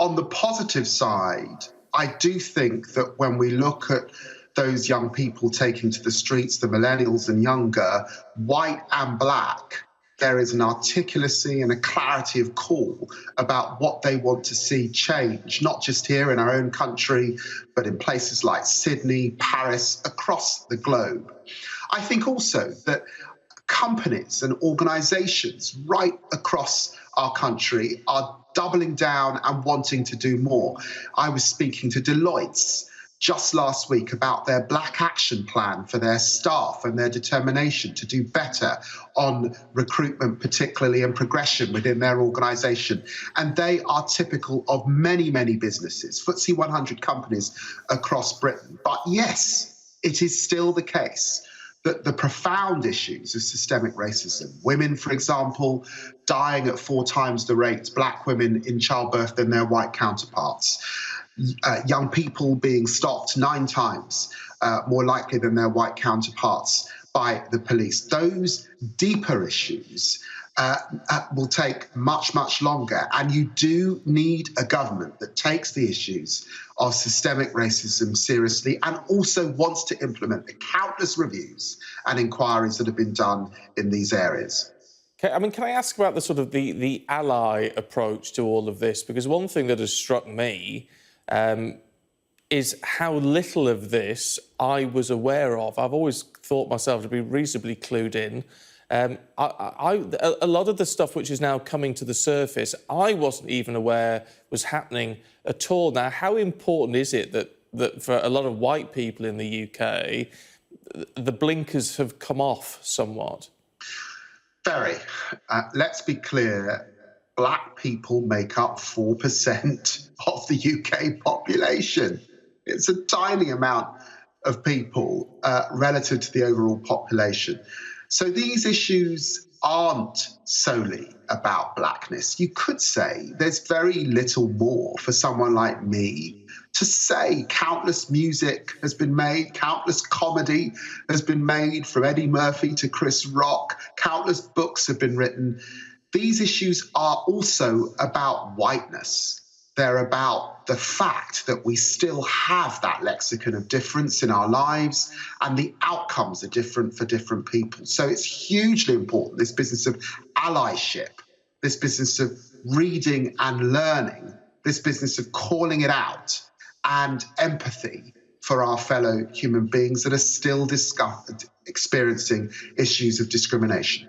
On the positive side, I do think that when we look at those young people taking to the streets, the millennials and younger, white and black, there is an articulacy and a clarity of call about what they want to see change, not just here in our own country, but in places like Sydney, Paris, across the globe. I think also that companies and organizations right across our country are doubling down and wanting to do more. I was speaking to Deloitte just last week about their Black Action Plan for their staff and their determination to do better on recruitment, particularly, and progression within their organisation. And they are typical of many, many businesses, FTSE 100 companies across Britain. But yes, it is still the case that the profound issues of systemic racism, women, for example, dying at 4 times the rate, black women in childbirth than their white counterparts, young people being stopped 9 times more likely than their white counterparts by the police. Those deeper issues will take much, much longer. And you do need a government that takes the issues of systemic racism seriously and also wants to implement the countless reviews and inquiries that have been done in these areas. Okay, I mean, can I ask about the sort of the ally approach to all of this? Because one thing that has struck me is how little of this I was aware of. I've always thought myself to be reasonably clued in. A lot of the stuff which is now coming to the surface, I wasn't even aware was happening at all. Now, how important is it that for a lot of white people in the UK, the blinkers have come off somewhat? Very. Let's be clear. Black people make up 4% of the UK population. It's a tiny amount of people relative to the overall population. So these issues aren't solely about blackness. You could say there's very little more for someone like me to say. Countless music has been made, countless comedy has been made, from Eddie Murphy to Chris Rock, countless books have been written. These issues are also about whiteness. They're about the fact that we still have that lexicon of difference in our lives, and the outcomes are different for different people. So it's hugely important, this business of allyship, this business of reading and learning, this business of calling it out, and empathy for our fellow human beings that are still experiencing issues of discrimination.